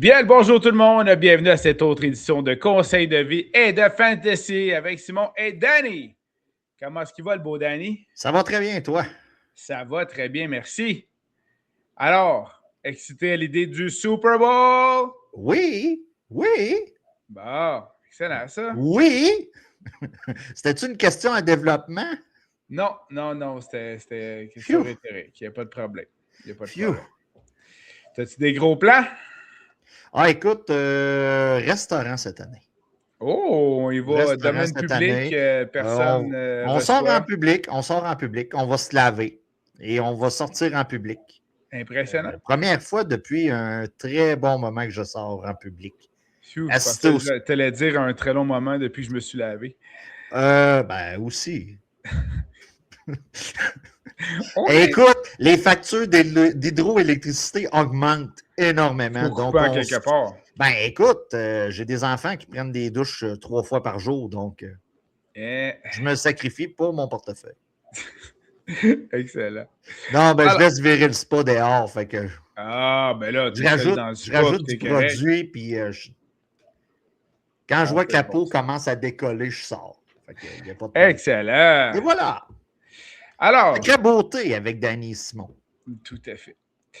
Bien le bonjour tout le monde, bienvenue à cette autre édition de Conseils de vie et de fantasy avec Simon et Danny. Comment est-ce qu'il va le beau Danny? Ça va très bien, toi? Ça va très bien, merci. Alors, excité à l'idée du Super Bowl? Oui, oui, Bon, excellent ça. oui. C'était-tu une question à développement? Non, c'était question Phew, rhétorique, il n'y a pas de problème. Il n'y a pas de phew. problème. T'as-tu des gros plans? Ah, écoute, restaurant cette année. Oh, il va Restaurant domaine cette public, année. personne On sort en reçoit. public, on va se laver et on va sortir en public. Impressionnant. Première fois depuis un très bon moment que je sors en public. Phew, je Assister pensais au... que tu allais dire un très long moment depuis que je me suis lavé. Ben aussi. OK. Écoute, les factures d'hydroélectricité augmentent énormément. Faut Donc, couper en quelque part. ben écoute, j'ai des enfants qui prennent des douches 3 fois par jour, donc Eh, je me sacrifie pour mon portefeuille. excellent. Non, ben je Alors, laisse virer le spa dehors, fait que ben là, je t'es seul rajoute, dans le je spa, rajoute puis du t'es correct. produit, puis quand je Ah, vois que c'est la bon, peau ça. commence à décoller, je sors. Fait que il n'y a pas de problème. Et Excellent. voilà, Alors, sacrée beauté avec Danny et Simon. tout à fait.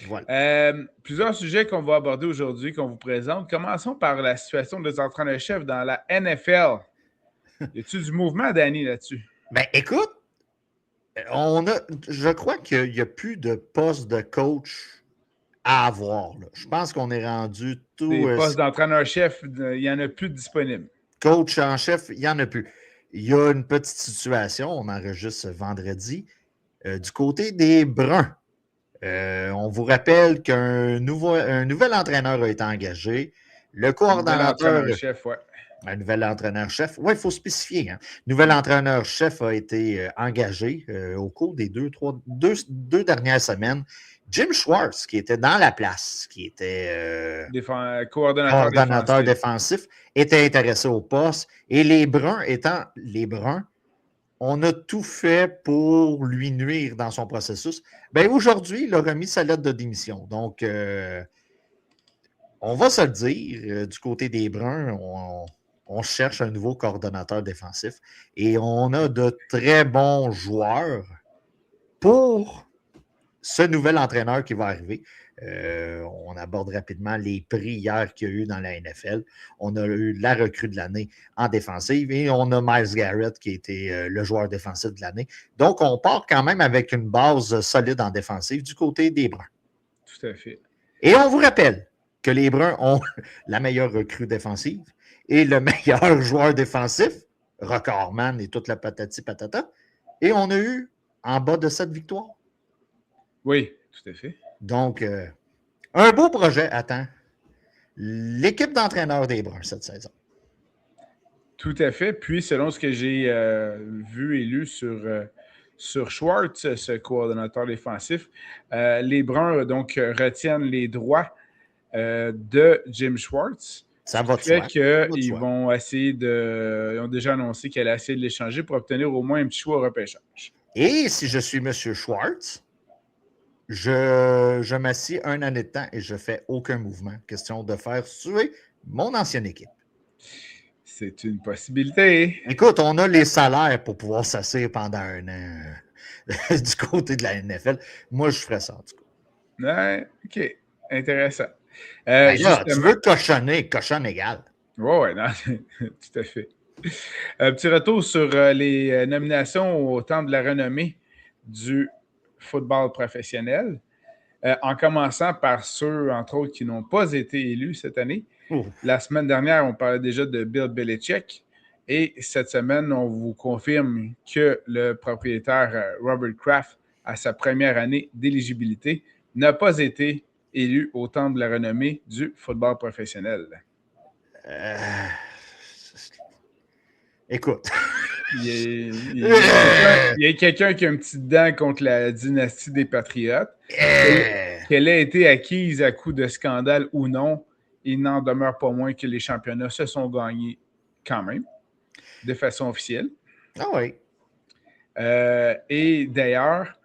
Voilà. Plusieurs sujets qu'on va aborder aujourd'hui, qu'on vous présente. Commençons par la situation des entraîneurs-chefs dans la NFL. Y a-t-il du mouvement, Danny, là-dessus? Ben écoute, je crois qu'il n'y a plus de poste de coach à avoir. Là. Je pense qu'on est rendu tout Des postes d'entraîneur-chef, il n'y en a plus de disponibles. coach en chef, il n'y en a plus. Il y a une petite situation, on enregistre vendredi, du côté des Bruns. On vous rappelle qu'un nouvel entraîneur a été engagé. Le Un nouvel coordonnateur, entraîneur-chef, ouais. un nouvel entraîneur-chef, oui, il faut spécifier. Hein. Nouvel entraîneur-chef a été engagé au cours des deux dernières semaines. Jim Schwartz, qui était dans la place, qui était Coordonnateur coordonnateur défensif. défensif, était intéressé au poste. Et les Bruns étant les Bruns, on a tout fait pour lui nuire dans son processus. Ben aujourd'hui, il a remis sa lettre de démission. Donc, on va se le dire, du côté des Bruns, on cherche un nouveau coordonnateur défensif et on a de très bons joueurs pour ce nouvel entraîneur qui va arriver. On aborde rapidement les prix hier qu'il y a eu dans la NFL. On a eu la recrue de l'année en défensive et on a Myles Garrett qui a été le joueur défensif de l'année. Donc, on part quand même avec une base solide en défensive du côté des Bruns. Tout à fait. Et on vous rappelle que les Bruns ont la meilleure recrue défensive et le meilleur joueur défensif, recordman et toute la patati patata. Et on a eu en bas de 7 victoires. Oui, tout à fait. Donc, un beau projet attend l'équipe d'entraîneurs des Bruns cette saison. Tout à fait. Puis, selon ce que j'ai vu et lu sur Schwartz, ce coordonnateur défensif, les Bruns donc retiennent les droits de Jim Schwartz. Ça Ce qui va de fait soi. qu'ils vont essayer Ils ont déjà annoncé qu'elle a essayé de l'échanger pour obtenir au moins un petit choix au repêchage. Et si je suis M. Schwartz, je m'assieds un année de temps et je ne fais aucun mouvement. Question de faire suer mon ancienne équipe. C'est une possibilité. Écoute, on a les salaires pour pouvoir s'asseoir pendant un an du côté de la NFL. Moi, je ferais ça, en tout cas. Ouais, OK. Intéressant. Ben là, tu Justement. veux cochonner, cochonne égal. Oui, non, tout à fait. Un petit retour sur les nominations au Temple de la renommée du football professionnel, en commençant par ceux, entre autres, qui n'ont pas été élus cette année. Ouf. La semaine dernière, on parlait déjà de Bill Belichick. Et cette semaine, on vous confirme que le propriétaire Robert Kraft, à sa première année d'éligibilité, n'a pas été élu au Temple de la renommée du football professionnel. Écoute. Il y a quelqu'un qui a un petit dent contre la dynastie des Patriotes. Qu'elle ait été acquise à coup de scandale ou non, il n'en demeure pas moins que les championnats se sont gagnés quand même, de façon officielle. Ah oui. Et d'ailleurs,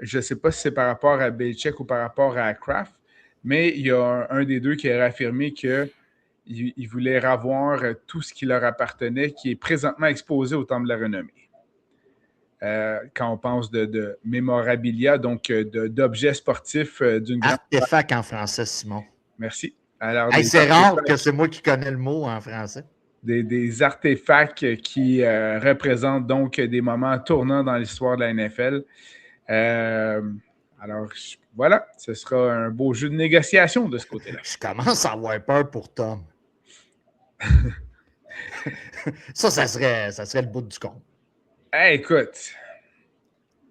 je ne sais pas si c'est par rapport à Belichick ou par rapport à Kraft, mais il y a un des deux qui a réaffirmé qu'il voulait revoir tout ce qui leur appartenait, qui est présentement exposé au Temple de la Renommée. Quand on pense de mémorabilia, donc d'objets sportifs d'une grande... Artefact en français, Simon. Merci. Alors, Hey, c'est rare que c'est moi qui connais le mot en français. Des artefacts qui représentent donc des moments tournants dans l'histoire de la NFL. Alors, voilà, ce sera un beau jeu de négociation de ce côté-là. Je commence à avoir peur pour Tom. ça serait le bout du compte. Hey, écoute,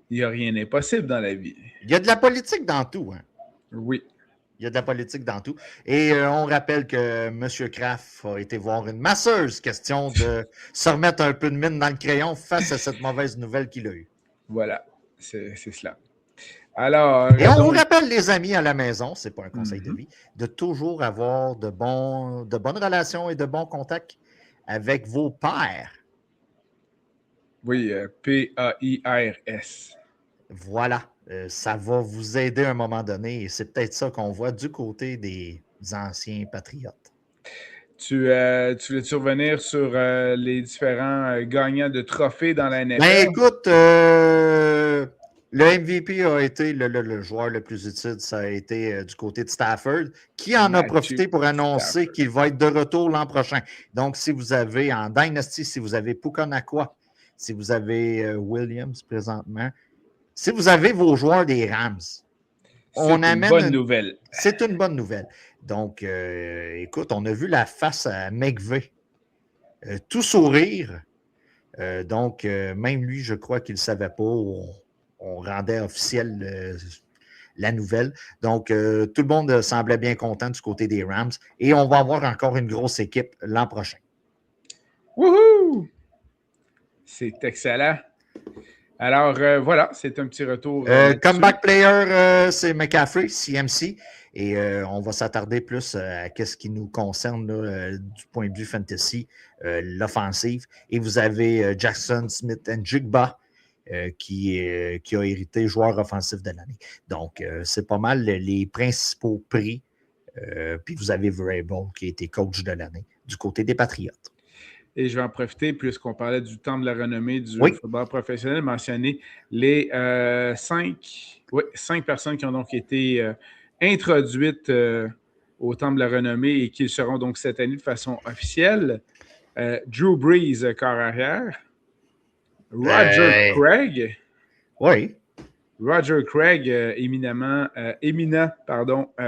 il n'y a rien d'impossible dans la vie. Il y a de la politique dans tout. Hein? Oui. Il y a de la politique dans tout. Et on rappelle que M. Kraft a été voir une masseuse, question de se remettre un peu de mine dans le crayon face à cette mauvaise nouvelle qu'il a eue. Voilà, c'est cela. Alors, et on vous rappelle, les amis à la maison, c'est pas un conseil de vie, de toujours avoir de bonnes relations et de bons contacts avec vos pairs. Oui, P-A-I-R-S. Voilà, ça va vous aider à un moment donné et c'est peut-être ça qu'on voit du côté des anciens patriotes. Tu veux-tu revenir sur les différents gagnants de trophées dans la NFL? Ben écoute, le MVP a été le joueur le plus utile, ça a été du côté de Stafford, qui en a profité pour annoncer qu'il va être de retour l'an prochain. Donc, si vous avez en Dynasty, si vous avez Puka Nacua, si vous avez Williams présentement, si vous avez vos joueurs des Rams, c'est une bonne nouvelle. C'est une bonne nouvelle. Donc, écoute, on a vu la face à McVay, tout sourire. Donc, même lui, je crois qu'il ne savait pas. On rendait officiel la nouvelle. Donc, tout le monde semblait bien content du côté des Rams. Et on va avoir encore une grosse équipe l'an prochain. Wouhou! C'est excellent. Alors, voilà, c'est un petit retour. Comeback player, c'est McCaffrey, CMC. Et on va s'attarder plus à ce qui nous concerne là, du point de vue fantasy, l'offensive. Et vous avez Jackson Smith-Njigba qui a hérité joueur offensif de l'année. Donc, c'est pas mal les principaux prix. Puis vous avez Vrabel qui a été coach de l'année du côté des Patriotes. Et je vais en profiter, puisqu'on parlait du temps de la renommée du football professionnel, mentionner les 5 personnes qui ont donc été introduites au temps de la renommée et qui seront donc cette année de façon officielle. Drew Brees, corps arrière. Roger Craig. Oui. Roger Craig, éminent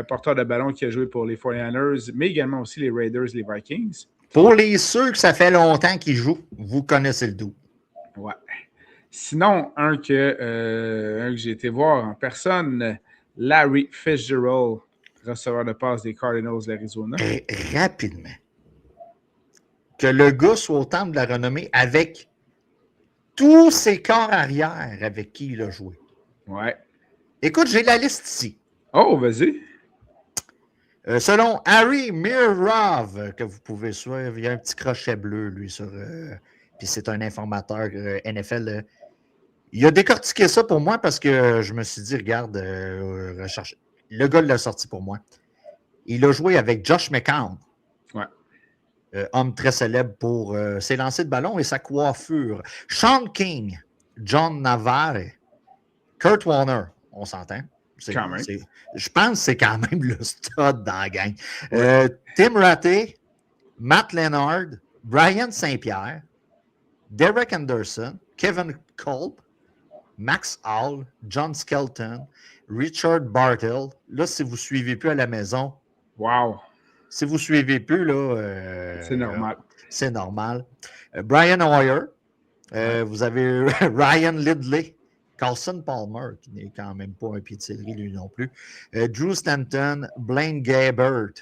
porteur de ballon qui a joué pour les 49ers, mais également aussi les Raiders, les Vikings. Pour les ceux que ça fait longtemps qu'ils jouent, vous connaissez le dos. Ouais. Sinon, un que j'ai été voir en personne, Larry Fitzgerald, receveur de passe des Cardinals de l'Arizona. Rapidement. Que le gars soit au temple de la renommée avec tous ses corps arrière avec qui il a joué. Ouais. Écoute, j'ai la liste ici. Oh, vas-y. Selon Harry Mirov, que vous pouvez suivre, il y a un petit crochet bleu, lui, sur. Puis c'est un informateur NFL. Il a décortiqué ça pour moi parce que je me suis dit, regarde, recherche. Le gars l'a sorti pour moi. Il a joué avec Josh McCown. Ouais. Homme très célèbre pour ses lancers de ballon et sa coiffure. Sean King, John Navarre, Kurt Warner, on s'entend. Je pense que c'est quand même le stud dans la gang. Tim Rattay, Matt Leonard, Brian Saint-Pierre, Derek Anderson, Kevin Kolb, Max Hall, John Skelton, Richard Bartle. Là, si vous ne suivez plus à la maison, wow. Si vous ne suivez plus, là, c'est normal. C'est normal. Brian Hoyer, vous avez Ryan Lidley, Carlson Palmer, qui n'est quand même pas un pied de céleri, lui non plus. Drew Stanton, Blaine Gabbert,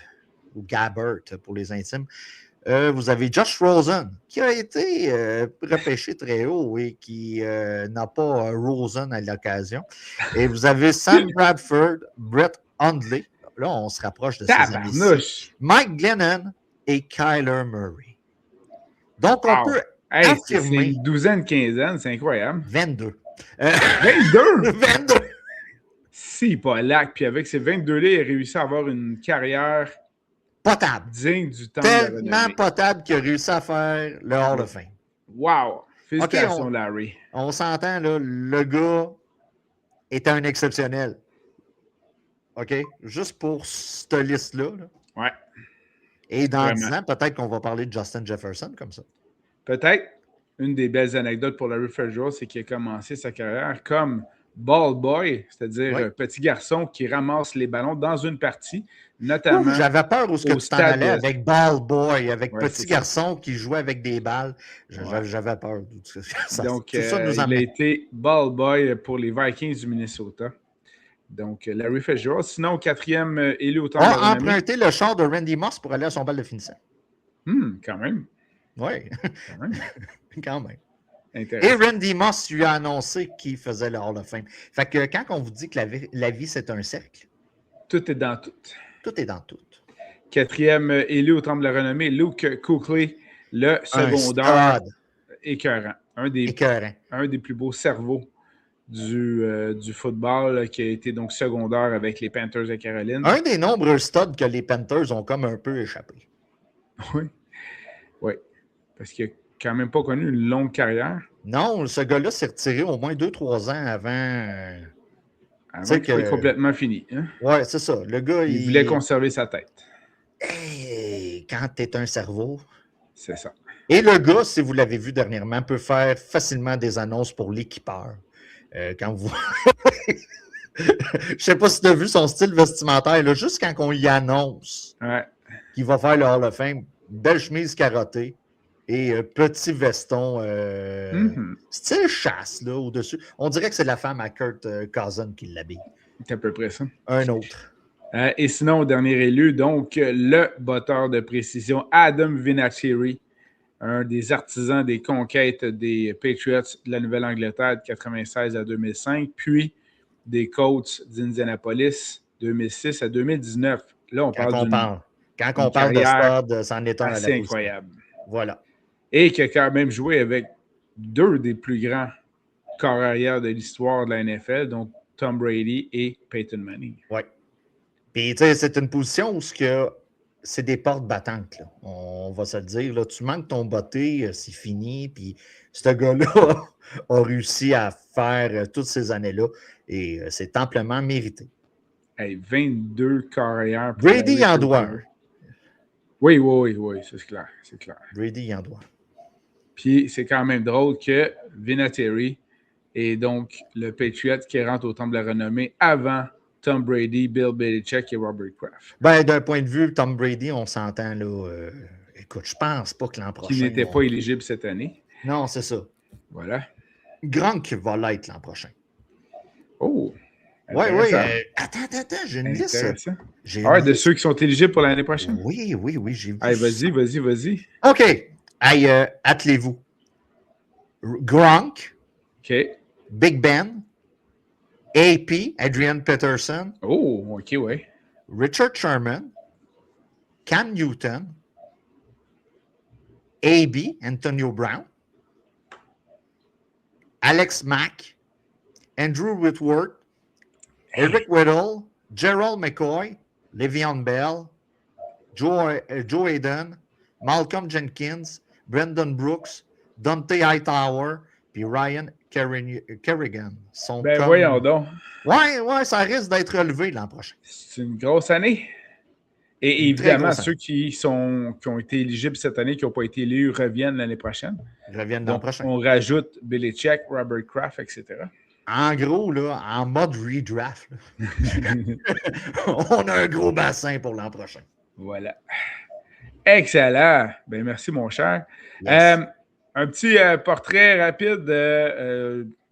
ou Gabbert pour les intimes. Vous avez Josh Rosen, qui a été repêché très haut et qui n'a pas Rosen à l'occasion. Et vous avez Sam Bradford, Brett Hundley. Là, on se rapproche de ces amis. Mike Glennon et Kyler Murray. Donc, on peut affirmer... C'est une douzaine, quinzaine, c'est incroyable. 22. 22? 22! Si Polak, puis avec ses 22 là, il a réussi à avoir une carrière potable. Digne du temps de la Tellement renommée. potable qu'il a réussi à faire le Hall of Fame. Wow! Félicitations, OK, Larry. On s'entend, là, le gars était un exceptionnel. OK? Juste pour cette liste-là. Là. Ouais. Et dans Vraiment. 10 ans, peut-être qu'on va parler de Justin Jefferson comme ça. Peut-être. Une des belles anecdotes pour Larry Fitzgerald, c'est qu'il a commencé sa carrière comme ball boy, c'est-à-dire petit garçon qui ramasse les ballons dans une partie, notamment. J'avais peur où ce que tu t'en allais avec ball boy, avec petit garçon qui jouait avec des balles. J'avais peur. Donc, tout ça nous il a été ball boy pour les Vikings du Minnesota. Donc, Larry Fitzgerald. Sinon, quatrième élu au temps de la renommée. Emprunté le char de Randy Moss pour aller à son bal de finissant. Quand même. Oui. Quand même. Quand même. Et Randy Moss lui a annoncé qu'il faisait le Hall of Fame. Fait que quand on vous dit que la vie, c'est un cercle. Tout est dans tout. Tout est dans tout. Quatrième élu au temple de la renommée, Luke Kuechly, le secondaire écœurant. Un des plus beaux cerveaux du football qui a été donc secondaire avec les Panthers de Caroline. Un des nombreux studs que les Panthers ont comme un peu échappé. Oui. Parce qu'il n'a quand même pas connu une longue carrière. Non, ce gars-là s'est retiré au moins 2-3 ans avant. Avant qu'il soit complètement fini. Hein? Oui, c'est ça. Le gars, il voulait conserver sa tête. Hey, quand tu es un cerveau. C'est ça. Et le gars, si vous l'avez vu dernièrement, peut faire facilement des annonces pour l'équipeur. Quand vous. Je ne sais pas si tu as vu son style vestimentaire, là, juste quand on y annonce qu'il va faire le Hall of Fame, belle chemise carottée et petit veston style chasse là, au-dessus. On dirait que c'est la femme à Kurt Cousin qui l'habille. C'est à peu près ça. Un autre. Et sinon, au dernier élu, donc le botteur de précision, Adam Vinatieri, un des artisans des conquêtes des Patriots de la Nouvelle-Angleterre de 1996 à 2005, puis des Colts d'Indianapolis 2006 à 2019. Là, on parle Quand on parle de stade, c'en est un à la position. Incroyable. Voilà. Et qui a quand même joué avec deux des plus grands corps arrière de l'histoire de la NFL, donc Tom Brady et Peyton Manning. Oui. Puis, tu sais, c'est une position où c'est des portes battantes. Là. On va se le dire. Là. Tu manques ton botté, c'est fini. Puis, ce gars-là a réussi à faire toutes ces années-là. Et c'est amplement mérité. Hey, 22 carrières. Brady en doit un. Oui, c'est clair. Brady en doit. Puis, c'est quand même drôle que Vinatieri est donc le Patriot qui rentre au temple de la renommée avant Tom Brady, Bill Belichick et Robert Kraft. Ben, d'un point de vue, Tom Brady, on s'entend là. Écoute, je pense pas que l'an prochain. Qui n'était pas éligible cette année. Non, c'est ça. Voilà. Gronk va l'être l'an prochain. Oh! Oui. Attends, j'ai une liste. De ceux qui sont éligibles pour l'année prochaine? Oui, j'ai vu. Allez, vas-y. OK. Allez, attelez-vous. Gronk. OK. Big Ben. AP, Adrian Peterson. Oh, OK, oui. Richard Sherman. Cam Newton. AB, Antonio Brown. Alex Mack. Andrew Whitworth. Eric Weddle. Gerald McCoy. Le'Veon Bell. Joe Hayden. Malcolm Jenkins. Brandon Brooks. Dante Hightower. Puis Ryan Kerrigan. Voyons donc. Ouais, ça risque d'être relevé l'an prochain. C'est une grosse année. Et évidemment, ceux qui ont été éligibles cette année, qui n'ont pas été élus, reviennent l'année prochaine. Reviennent l'an prochain. On rajoute Belichick, Robert Kraft, etc. En gros, là, en mode redraft, on a un gros bassin pour l'an prochain. Voilà. Excellent. Ben, merci, mon cher. Yes. Un petit portrait rapide.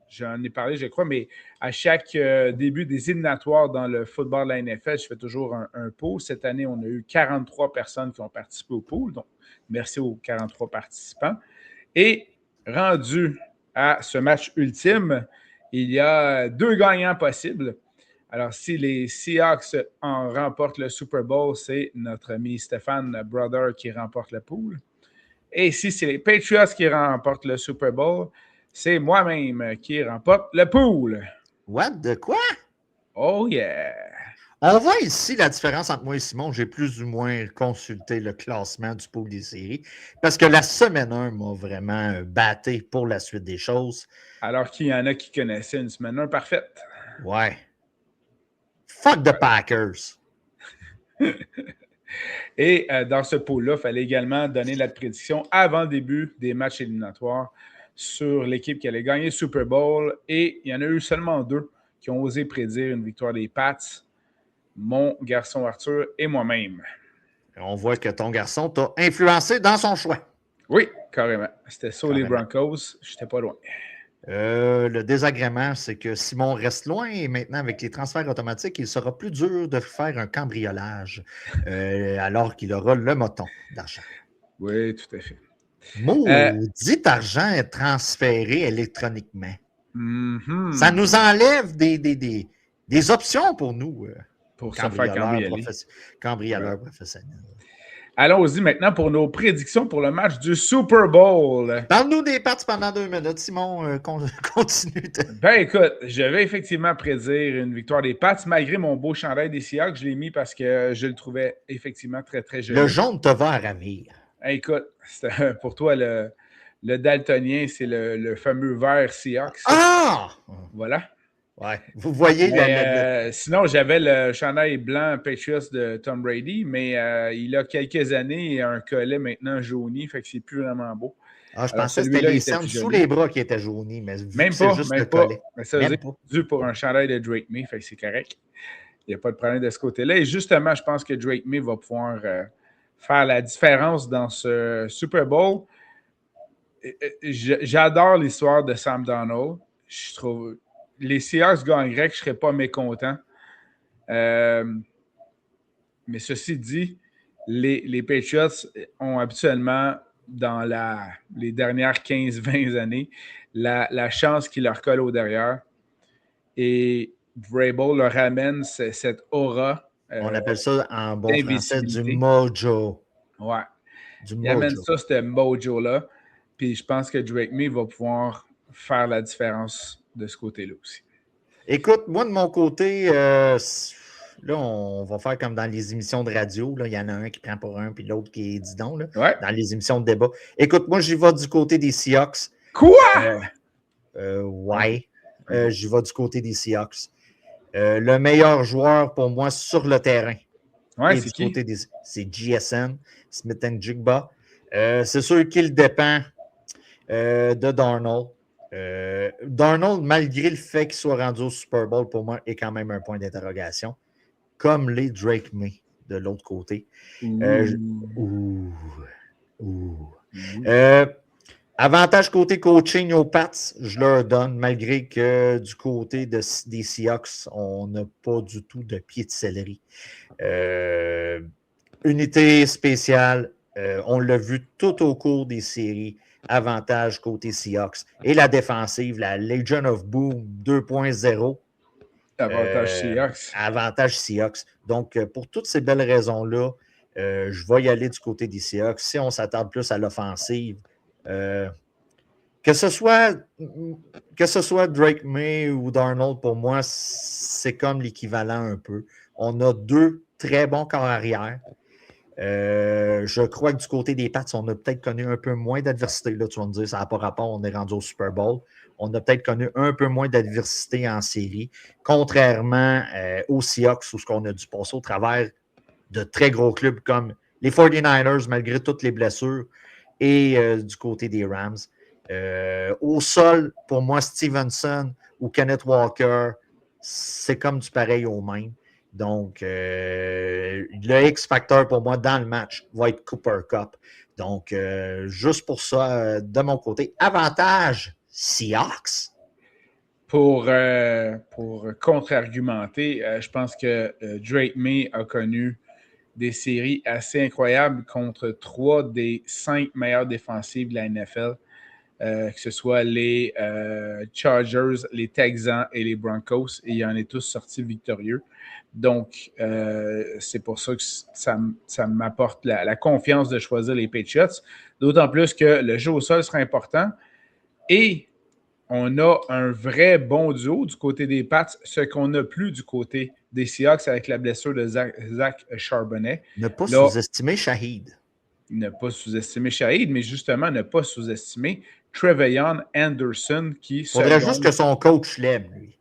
J'en ai parlé, je crois, mais à chaque début des éliminatoires dans le football de la NFL, je fais toujours un pool. Cette année, on a eu 43 personnes qui ont participé au pool. Donc, merci aux 43 participants. Et rendu à ce match ultime, il y a 2 gagnants possibles. Alors, si les Seahawks en remportent le Super Bowl, c'est notre ami Stéphane Brother qui remporte le pool. Et si c'est les Patriots qui remportent le Super Bowl, c'est moi-même qui remporte le pool. What? De quoi? Oh yeah! On voit ici la différence entre moi et Simon. J'ai plus ou moins consulté le classement du pool des séries parce que la semaine 1 m'a vraiment batté pour la suite des choses. Alors qu'il y en a qui connaissaient une semaine 1 parfaite. Ouais. Fuck the Packers. Et dans ce pool-là, il fallait également donner la prédiction avant le début des matchs éliminatoires sur l'équipe qui allait gagner le Super Bowl. Et il y en a eu seulement 2 qui ont osé prédire une victoire des Pats, mon garçon Arthur et moi-même. On voit que ton garçon t'a influencé dans son choix. Oui, carrément. C'était ça les Broncos. Je n'étais pas loin. Le désagrément, c'est que Simon reste loin et maintenant, avec les transferts automatiques, il sera plus dur de faire un cambriolage alors qu'il aura le moton d'argent. Oui, tout à fait. Maudit argent est transféré électroniquement. Mm-hmm. Ça nous enlève des options pour nous. Pour se faire cambrioler. Cambrioleurs professionnels. Allons-y maintenant pour nos prédictions pour le match du Super Bowl. Parle-nous des Pats pendant 2 minutes, Simon. Continue. Ben écoute, je vais effectivement prédire une victoire des Pats, malgré mon beau chandail des Seahawks. Je l'ai mis parce que je le trouvais effectivement très, très joli. Le jaune te va à ravir. Écoute, pour toi, le daltonien, c'est le fameux vert Seahawks. Ah! Voilà. Ouais, vous voyez. Sinon, j'avais le chandail blanc Patriots de Tom Brady, mais il a quelques années un collet maintenant jauni, fait que c'est plus vraiment beau. Ah, je pensais que c'était les cernes sous les bras qui étaient jaunis, mais même c'est pas, juste même le pas. collet. Mais ça, c'est dû pour un chandail de Drake May, fait que c'est correct. Il n'y a pas de problème de ce côté-là. Et justement, je pense que Drake May va pouvoir faire la différence dans ce Super Bowl. J'adore l'histoire de Sam Darnold. Je trouve les Seahawks gagneraient que je ne serais pas mécontent. Mais ceci dit, les Patriots ont habituellement, dans les dernières 15-20 années, la chance qui leur colle au derrière. Et Vrabel leur ramène cette aura. On appelle ça en bon français du mojo. Ouais. Il amène ça, ce mojo-là. Puis je pense que Drake May va pouvoir faire la différence de ce côté-là aussi. Écoute, moi de mon côté, là, on va faire comme dans les émissions de radio. Là. Il y en a un qui prend pour un, puis l'autre qui dit non. Là, dans les émissions de débat. Écoute, moi, j'y vais du côté des Seahawks. Quoi? Ouais. J'y vais du côté des Seahawks. Le meilleur joueur pour moi sur le terrain. Ouais, c'est qui? C'est GSN, Smith & Jigba. C'est sûr qu'il dépend de Darnold. Darnold, malgré le fait qu'il soit rendu au Super Bowl, pour moi, est quand même un point d'interrogation. Comme les Drake May de l'autre côté. Avantage côté coaching aux Pats, je leur donne, malgré que du côté des Seahawks, on n'a pas du tout de pied de céleri. Unité spéciale, on l'a vu tout au cours des séries. Avantage côté Seahawks. Et la défensive, la Legion of Boom 2.0. Avantage Seahawks. Avantage Seahawks. Donc, pour toutes ces belles raisons-là, je vais y aller du côté des Seahawks. Si on s'attarde plus à l'offensive, que ce soit Drake May ou Darnold, pour moi, c'est comme l'équivalent un peu. On a 2 très bons corps arrière. Je crois que du côté des Pats, on a peut-être connu un peu moins d'adversité. Là, tu vas me dire, ça n'a pas rapport, on est rendu au Super Bowl. On a peut-être connu un peu moins d'adversité en série, contrairement aux Seahawks, où on a dû passer au travers de très gros clubs comme les 49ers, malgré toutes les blessures, et du côté des Rams. Au sol, pour moi, Stevenson ou Kenneth Walker, c'est comme du pareil au même. Donc, le X-Factor pour moi dans le match va être Cooper Kupp. Donc, juste pour ça, de mon côté, avantage Seahawks. Pour contre-argumenter, je pense que Drake May a connu des séries assez incroyables contre 3 des 5 meilleures défensives de la NFL, que ce soit les Chargers, les Texans et les Broncos, et il en est tous sortis victorieux. Donc, c'est pour ça que ça m'apporte la confiance de choisir les Patriots, d'autant plus que le jeu au sol sera important. Et on a un vrai bon duo du côté des Pats, ce qu'on n'a plus du côté des Seahawks avec la blessure de Zach Charbonnet. Ne pas Là, sous-estimer Shahid. ne pas sous-estimer Shahid, mais justement ne pas sous-estimer Trevelyan Anderson qui Il faudrait juste que son coach l'aime, lui.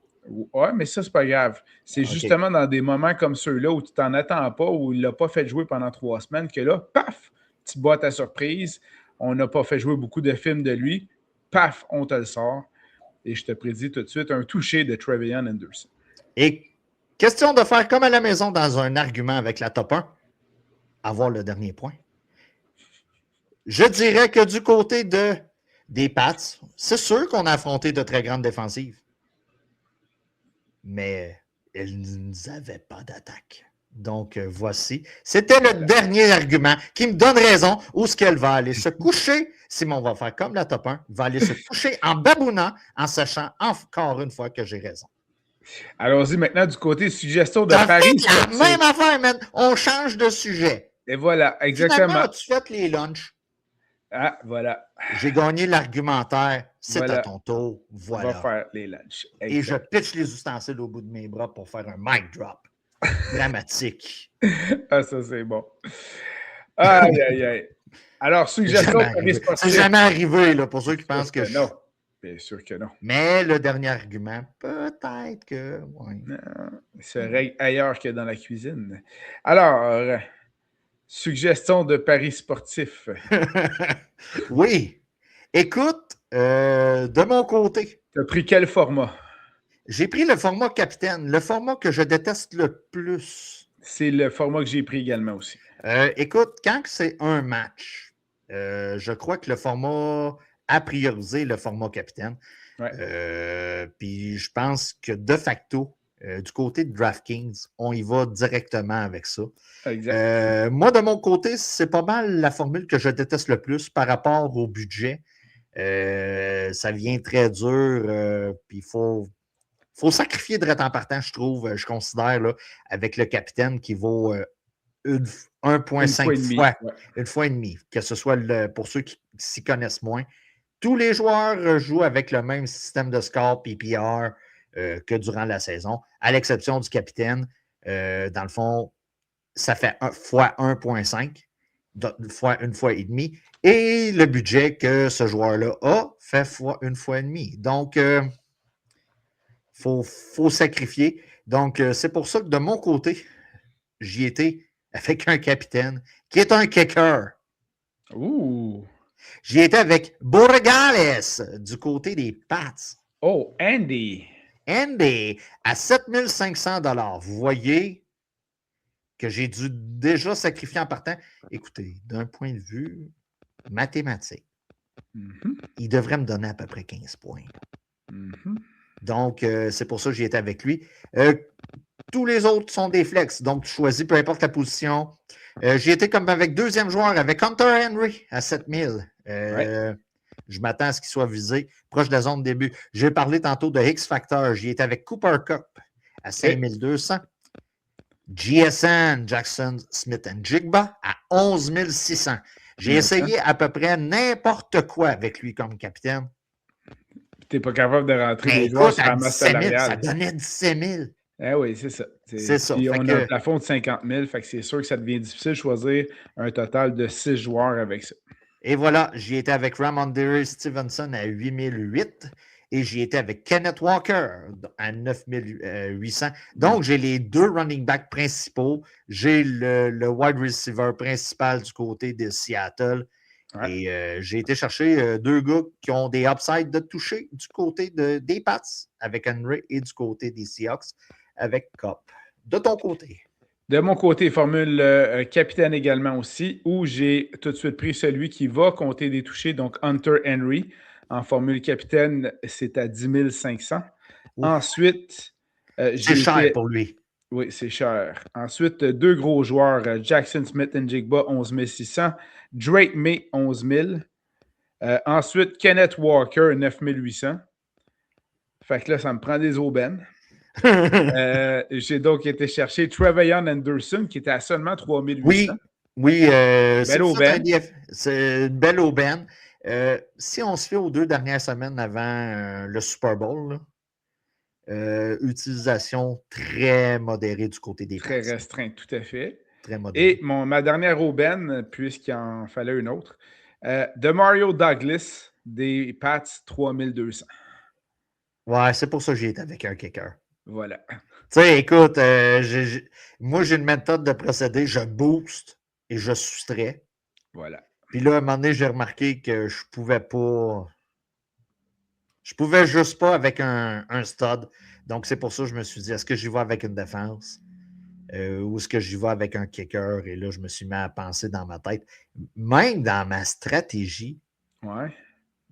Ouais, mais ça, c'est pas grave. C'est justement dans des moments comme ceux-là où tu t'en attends pas, où il l'a pas fait jouer pendant 3 semaines, que là, paf, tu boîte à surprise. On n'a pas fait jouer beaucoup de films de lui. Paf, on te le sort. Et je te prédis tout de suite un touché de Trevelyan Anderson. Et question de faire comme à la maison dans un argument avec la top 1, avoir le dernier point. Je dirais que du côté des Pats, c'est sûr qu'on a affronté de très grandes défensives. Mais elles n'avaient pas d'attaque. Donc, voici. C'était le dernier argument qui me donne raison où ce qu'elle va aller se coucher. Simon va faire comme la top 1, va aller se coucher en babounant, en sachant encore une fois que j'ai raison. Allons-y maintenant du côté suggestion de Paris. La même affaire, man. On change de sujet. Et voilà, exactement. Finalement, tu fais les lunchs. Ah, voilà. J'ai gagné l'argumentaire. C'est à ton tour. Voilà. On va faire les lunchs. Exact. Et je pitche les ustensiles au bout de mes bras pour faire un mic drop. Dramatique. Ah, ça, c'est bon. Aïe, aïe, aïe. Alors, suggestion de Paris sportif. C'est jamais arrivé, là, pour ceux qui pensent que non. Bien sûr que non. Mais le dernier argument, peut-être que... Ouais. Il se règle ailleurs que dans la cuisine. Alors, suggestion de paris sportif. Oui. Écoute, de mon côté... Tu as pris quel format? J'ai pris le format capitaine, le format que je déteste le plus. C'est le format que j'ai pris également aussi. Écoute, quand c'est un match, je crois que le format à prioriser, le format capitaine. Ouais. Puis je pense que de facto, du côté de DraftKings, on y va directement avec ça. Exact. Moi, de mon côté, c'est pas mal la formule que je déteste le plus par rapport au budget. Ça vient très dur, puis il faut sacrifier de en partant, je trouve, je considère, là, avec le capitaine qui vaut 1,5 fois, une fois et demi, que ce soit pour ceux qui s'y connaissent moins. Tous les joueurs jouent avec le même système de score PPR que durant la saison, à l'exception du capitaine. Dans le fond, ça fait fois 1,5, une fois et demi. Et le budget que ce joueur-là a fait une fois et demi. Donc, faut sacrifier. Donc, c'est pour ça que de mon côté, j'y étais avec un capitaine qui est un kicker. Ouh! J'y étais avec Borregales du côté des Pats. Oh, Andy! Andy, à 7500 $. Vous voyez que j'ai dû déjà sacrifier en partant. Écoutez, d'un point de vue mathématique, il devrait me donner à peu près 15 points. Donc, c'est pour ça que j'y étais avec lui. Tous les autres sont des flex, donc tu choisis peu importe la position. J'y étais comme avec deuxième joueur, avec Hunter Henry à 7000. Je m'attends à ce qu'il soit visé, proche de la zone de début. J'ai parlé tantôt de X Factor. J'y étais avec Cooper Kupp à 5200. GSN, Jackson Smith & Jigba à 11 600. J'ai essayé à peu près n'importe quoi avec lui comme capitaine. Tu n'es pas capable de rentrer les joueurs sur la masse salariale. Ça donnait 17 000. Eh oui, c'est ça. C'est ça. Puis on a un plafond de 50 000, fait que c'est sûr que ça devient difficile de choisir un total de 6 joueurs avec ça. Et voilà, j'y étais avec Ramondre Stevenson à 8008 et j'y étais avec Kenneth Walker à 9800. Donc, j'ai les deux running backs principaux. J'ai le wide receiver principal du côté de Seattle. Ouais. Et j'ai été chercher deux gars qui ont des upsides de toucher du côté des Pats avec Henry et du côté des Seahawks avec Kupp. De ton côté? De mon côté, formule capitaine également aussi, où j'ai tout de suite pris celui qui va compter des touchés, donc Hunter Henry. En formule capitaine, c'est à 10 500. Ouf. Ensuite, c'est cher pour lui. Oui, c'est cher. Ensuite, deux gros joueurs, Jackson Smith & Jigba, 11 600. Drake May, 11 000. Ensuite, Kenneth Walker, 9 800. Fait que là, ça me prend des aubaines. J'ai donc été chercher Trevelyan Anderson, qui était à seulement 3 800. Oui, c'est une belle aubaine. Si on se fait aux 2 dernières semaines avant le Super Bowl, là, utilisation très modérée du côté des Très Pats. restreint, tout à fait. Très modérée. Et ma dernière aubaine, puisqu'il en fallait une autre, de Mario Douglas des Pats 3200. Ouais, c'est pour ça que j'ai été avec un kicker. Voilà. Tu sais, écoute, moi, j'ai une méthode de procédé. Je booste et je soustrais. Voilà. Puis là, à un moment donné, j'ai remarqué que je pouvais pas. Je pouvais juste pas avec un stud. Donc, c'est pour ça que je me suis dit, est-ce que j'y vais avec une défense ou est-ce que j'y vais avec un kicker? Et là, je me suis mis à penser dans ma tête. Même dans ma stratégie, Ouais.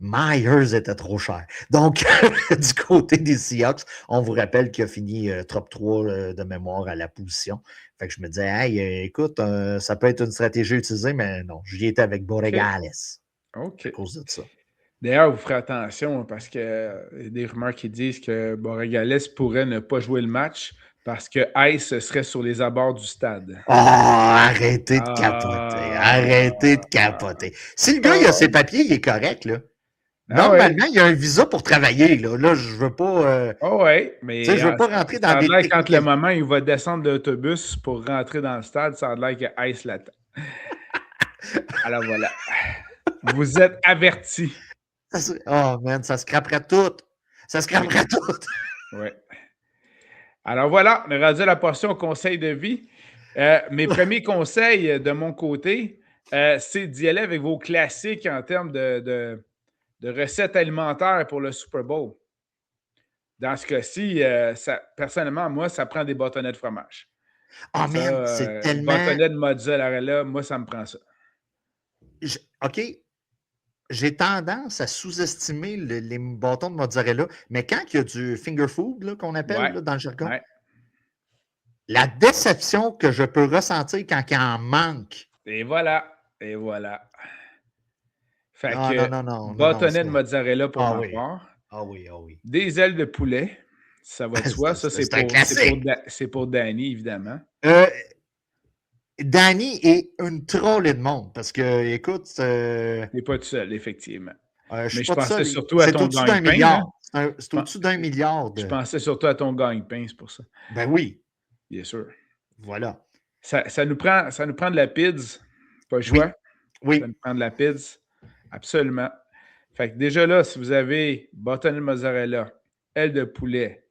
Myers était trop cher. Donc, du côté des Seahawks, on vous rappelle qu'il a fini top 3 de mémoire à la position. Fait que je me disais, hey, écoute, ça peut être une stratégie utilisée, mais non, j'y étais avec Borregales OK. à cause de ça. D'ailleurs, vous ferez attention parce qu'il y a des rumeurs qui disent que Borregales pourrait ne pas jouer le match parce que Ice serait sur les abords du stade. Oh, arrêtez de capoter. Ah, Arrêtez de capoter. Si le gars, il a ses papiers, il est correct, là. ah ouais. Normalement, il a un visa pour travailler, là. Là, je veux pas. Oh ouais, Tu mais sais, je veux pas rentrer ça dans a des l'air quand le technicalités. moment où il va descendre de l'autobus pour rentrer dans le stade, ça a l'air que Ice l'attend. Alors voilà. Vous êtes avertis. Oh, man, ça scraperait tout. Ça scraperait tout. Oui. Alors voilà, on est rendu à la portion conseil de vie. Mes premiers conseils de mon côté, c'est d'y aller avec vos classiques en termes de recettes alimentaires pour le Super Bowl. Dans ce cas-ci, personnellement, moi, ça prend des bâtonnets de fromage. Oh, Ça, man, c'est tellement. bâtonnet de mozzarella, moi, ça me prend ça. OK, j'ai tendance à sous-estimer les bâtons de mozzarella, mais quand il y a du finger food, là, qu'on appelle Ouais, là, dans le jargon, ouais. la déception que je peux ressentir quand il en manque. Et voilà, et voilà. Fait Ah que non, non, non, non, non, bâtonnet ça. de mozzarella pour Ah ma oui, part. ah oui, ah oui. Des ailes de poulet, ça va de soi. Ça, C'est un classique. c'est pour Danny, évidemment. Euh, Danny est une trollée de monde parce que, écoute, T'es pas tout seul, effectivement. je suis Mais je pas tout pensais seul. surtout à C'est ton au-dessus d'un gagne-pain, là. milliard. C'est au-dessus d'un milliard Je de. pensais surtout à ton gagne-pain, c'est pour ça. Ben oui, Bien sûr. voilà. Ça nous prend de la pizza. Pas le Oui, choix. Ça oui. nous prend de la pizza. Absolument. Fait que déjà là, si vous avez bâtonnet de mozzarella, ailes de poulet,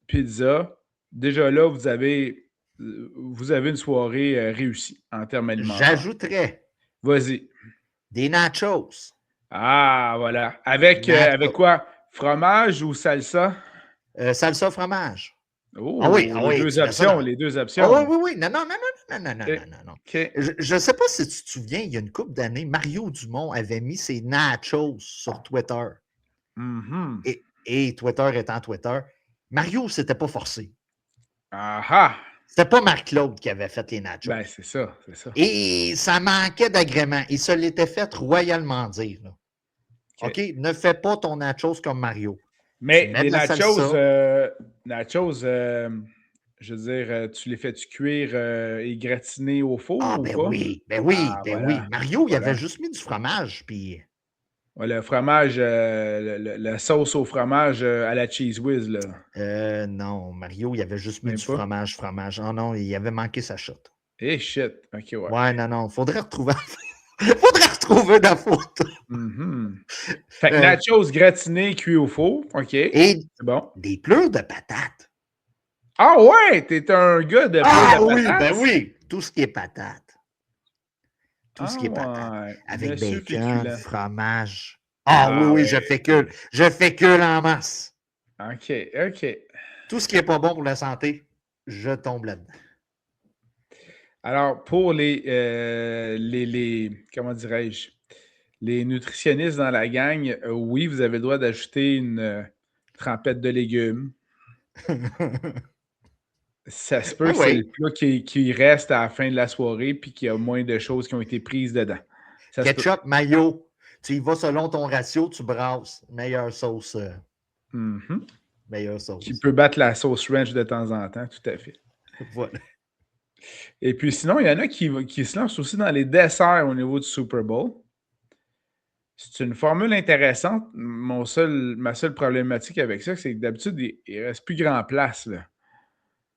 pizza, déjà là, vous avez une soirée réussie en termes alimentaires. J'ajouterais Vas-y. des nachos. Ah, voilà. Avec Nachos. quoi? Fromage ou salsa? Salsa fromage. Oh, Ah les oui, deux tu mets ça dans. options, les deux Ah oui, options. oui, oui. Non, non, non, non, non, non, non, OK. non, non, non. OK. Je ne sais pas si tu te souviens, il y a une couple d'années, Mario Dumont avait mis ses nachos sur Twitter. Mhm. Et Twitter étant Twitter, Mario, c'était pas forcé. Ah ah! C'était pas Marc-Claude qui avait fait les nachos. Ben, c'est ça, c'est ça. Et ça manquait d'agrément. Il se l'était fait royalement dire. Là. OK, ne fais pas ton nachos comme Mario. Mais Tu mets des de la nachos, salsa. je veux dire, tu les fais-tu cuire et gratiner au four Ah, ou pas? ben oui, Ah, ben oui. voilà. Mario, il Voilà. avait juste mis du fromage, puis. Ouais, le fromage, la sauce au fromage à la Cheese Whiz, là. Non, Mario, il avait juste mis Même du pas? fromage. Oh non, il avait manqué sa shot. Eh shit! OK, ouais. Ouais, non. Faudrait retrouver. Faudrait retrouver la photo. Mhm. Fait que Euh, nachos gratinés cuits au four. OK. et C'est bon. des pleurs de patates. Ah ouais! T'es un gars de pleurs Ah de oui, ben patates? oui. Tout ce qui est patate. Tout ce Ah qui est patate. ouais. Avec Monsieur bacon, féculent. fromage. Ah oui, Ah oui, ouais. je fais que en masse. OK, OK. Tout ce qui n'est pas bon pour la santé, je tombe là-dedans. Alors, pour comment dirais-je, les nutritionnistes dans la gang, oui, vous avez le droit d'ajouter une trempette de légumes. Ça se peut Ah que c'est le oui. plat qui reste à la fin de la soirée puis qu'il y a moins de choses qui ont été prises dedans. Ça se peut. Ketchup, mayo. Tu y vas selon ton ratio, tu brasses. Meilleure sauce. Mhm. Meilleure sauce. Qui peut battre la sauce ranch de temps en temps, tout à fait. Voilà. Et puis sinon, il y en a qui se lancent aussi dans les desserts au niveau du Super Bowl. C'est une formule intéressante. Ma seule problématique avec ça, c'est que d'habitude, il ne reste plus grand place. Là.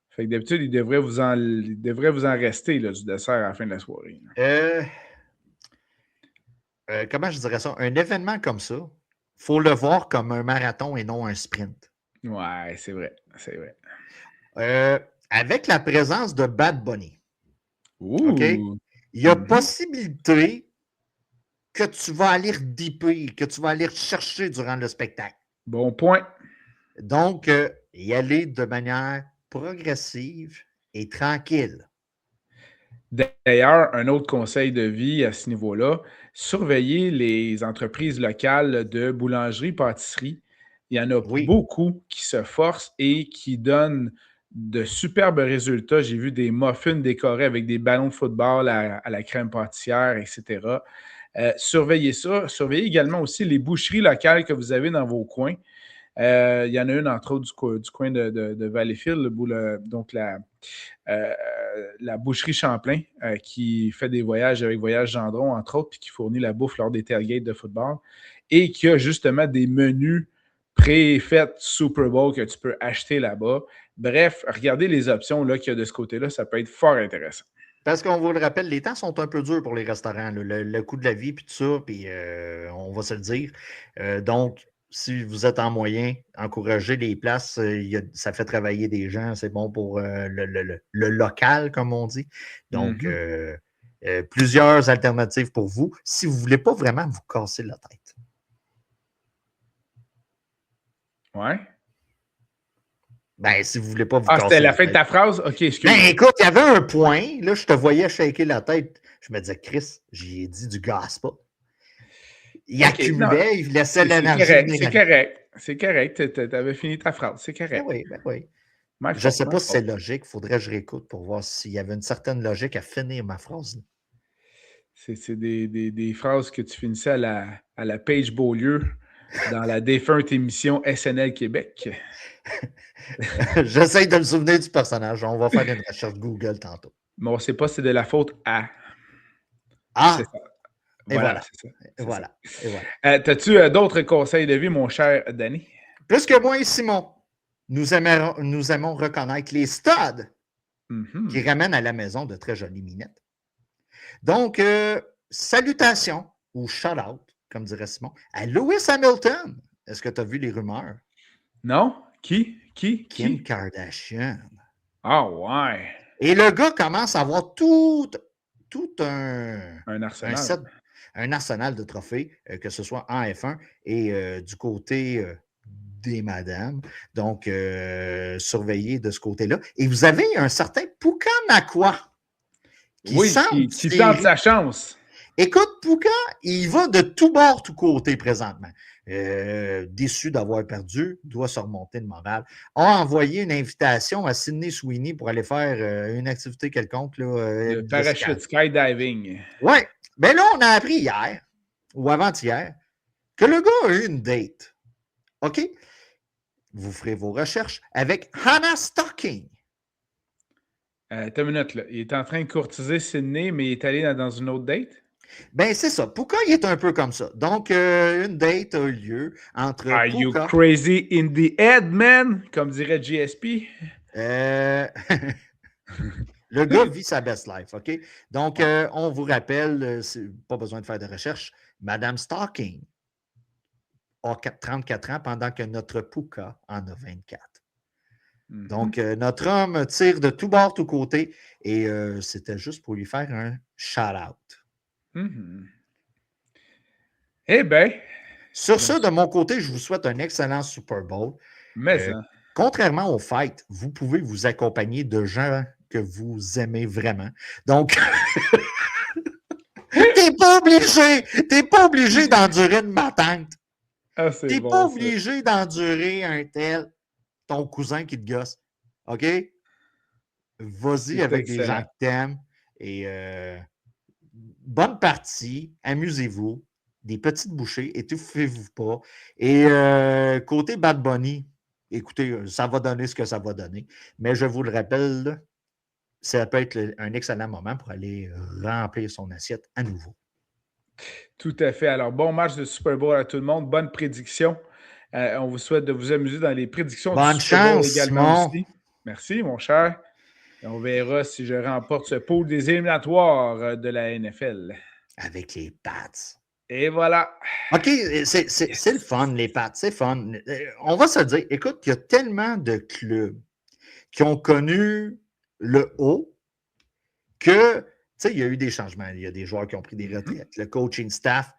Fait que d'habitude, il devrait vous en rester là, du dessert à la fin de la soirée. Comment je dirais ça? Un événement comme ça, il faut le voir comme un marathon et non un sprint. Ouais, c'est vrai. C'est vrai. Avec la présence de Bad Bunny, OK? Ouh! Il y a possibilité que tu vas aller redipper, que tu vas aller chercher durant le spectacle. Bon point. Donc, y aller de manière progressive et tranquille. D'ailleurs, un autre conseil de vie à ce niveau-là, surveillez les entreprises locales de boulangerie-pâtisserie. Il y en a Oui. beaucoup qui se forcent et qui donnent de superbes résultats. J'ai vu des muffins décorés avec des ballons de football à la crème pâtissière, etc. Surveillez ça. Surveillez également aussi les boucheries locales que vous avez dans vos coins. Il y en a une, entre autres, du coin de Valleyfield, donc la boucherie Champlain, qui fait des voyages avec Voyage Gendron, entre autres, puis qui fournit la bouffe lors des tailgates de football, et qui a justement des menus pré-faits Super Bowl que tu peux acheter là-bas. Bref, regardez les options là, qu'il y a de ce côté-là, ça peut être fort intéressant. Parce qu'on vous le rappelle, les temps sont un peu durs pour les restaurants. Le coût de la vie, puis tout ça, puis on va se le dire. Donc, si vous êtes en moyen, encouragez les places. Ça fait travailler des gens. C'est bon pour le local, comme on dit. Donc, plusieurs alternatives pour vous si vous ne voulez pas vraiment vous casser la tête. Ouais. Ben, si vous ne voulez pas vous casser c'était la la fin de tête. ta phrase? OK, excuse-moi. Ben, écoute, il y avait un point. Là, je te voyais shaker la tête. Je me disais, Chris, j'y ai dit du gospel. Il accumulait, il laissait l'énergie. C'est correct. Tu avais fini ta phrase. C'est correct. Ben oui. Je ne sais pas si c'est logique. Il faudrait que je réécoute pour voir s'il y avait une certaine logique à finir ma phrase. C'est des phrases que tu finissais à la Paige Beaulieu dans la défunte émission SNL Québec. J'essaie de me souvenir du personnage. On va faire une recherche Google tantôt. Mais on ne sait pas si c'est de la faute à. Ah! C'est ça. Voilà, c'est ça. Et voilà. T'as-tu d'autres conseils de vie, mon cher Danny? Plus que moi et Simon, nous aimons reconnaître les studs qui ramènent à la maison de très jolies minettes. Donc, salutations ou shout-out, comme dirait Simon, à Lewis Hamilton. Est-ce que tu as vu les rumeurs? Non? Qui? Kim Kardashian. Ah ouais! Et le gars commence à avoir tout un arsenal. Un arsenal de trophées, que ce soit en F1 et du côté des madames. Donc, surveillez de ce côté-là. Et vous avez un certain Puka Nakua qui tente sa chance. Écoute, Puka, il va de tout bord, tout côté présentement. Déçu d'avoir perdu, doit se remonter de moral. A envoyé une invitation à Sydney Sweeney pour aller faire une activité quelconque. Le parachute skydiving. Oui, mais là, on a appris hier, ou avant-hier, que le gars a eu une date. OK? Vous ferez vos recherches avec Hannah Stocking. T'as une minute, là. Il est en train de courtiser Sydney, mais il est allé dans une autre date? Ben, c'est ça. Puka, il est un peu comme ça. Donc, une date a eu lieu entre Are Puka... you crazy in the head, man? Comme dirait GSP. Le gars vit sa best life, OK? Donc, on vous rappelle, pas besoin de faire de recherche, Madame Stocking a 34 ans pendant que notre Puka en a 24. Donc, notre homme tire de tout bord, tout côté, et c'était juste pour lui faire un shout-out. Eh bien. Sur ce, de mon côté, je vous souhaite un excellent Super Bowl. Mais contrairement aux fêtes, vous pouvez vous accompagner de gens que vous aimez vraiment. Donc, t'es pas obligé d'endurer une matante. T'es pas obligé d'endurer un tel, ton cousin qui te gosse. OK? Vas-y avec des gens que t'aimes et bonne partie, amusez-vous, des petites bouchées, étouffez-vous pas. Et côté Bad Bunny, écoutez, ça va donner ce que ça va donner. Mais je vous le rappelle, ça peut être un excellent moment pour aller remplir son assiette à nouveau. Tout à fait. Alors, bon match de Super Bowl à tout le monde. Bonne prédiction. On vous souhaite de vous amuser dans les prédictions Bonne du Super Bowl chance, également Simon. aussi. Merci, mon cher. Et on verra si je remporte ce pool des éliminatoires de la NFL. Avec les Pats. Et voilà. OK, c'est le fun, les Pats. C'est fun. On va se dire, écoute, il y a tellement de clubs qui ont connu le haut que, tu sais, il y a eu des changements. Il y a des joueurs qui ont pris des retraites, le coaching staff,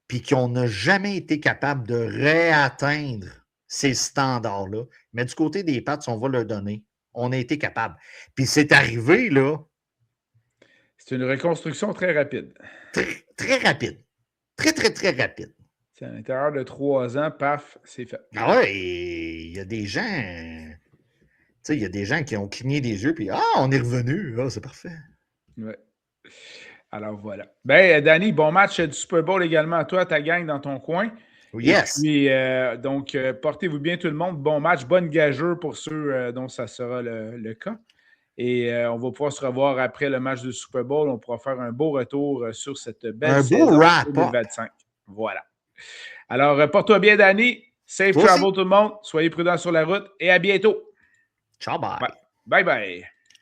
puis qu'on n'a jamais été capable de réatteindre ces standards-là. Mais du côté des Pats, on va leur donner. On a été capable. Puis c'est arrivé, là. C'est une reconstruction très rapide. Très, très rapide. Très, très, très rapide. C'est à l'intérieur de 3 ans, paf, c'est fait. Ah ouais, il y a des gens. Tu sais, il y a des gens qui ont cligné des yeux, puis on est revenu. Ah, c'est parfait. Ouais. Alors voilà. Ben, Danny, bon match du Super Bowl également à toi, ta gang dans ton coin. Yes. Et puis, donc, portez-vous bien tout le monde. Bon match, bonne gageure pour ceux dont ça sera le cas. Et on va pouvoir se revoir après le match du Super Bowl. On pourra faire un beau retour sur cette belle saison 2025. Voilà. Alors, porte-toi bien, Danny. Safe travel tout le monde. Soyez prudents sur la route et à bientôt. Ciao, bye. Bye bye.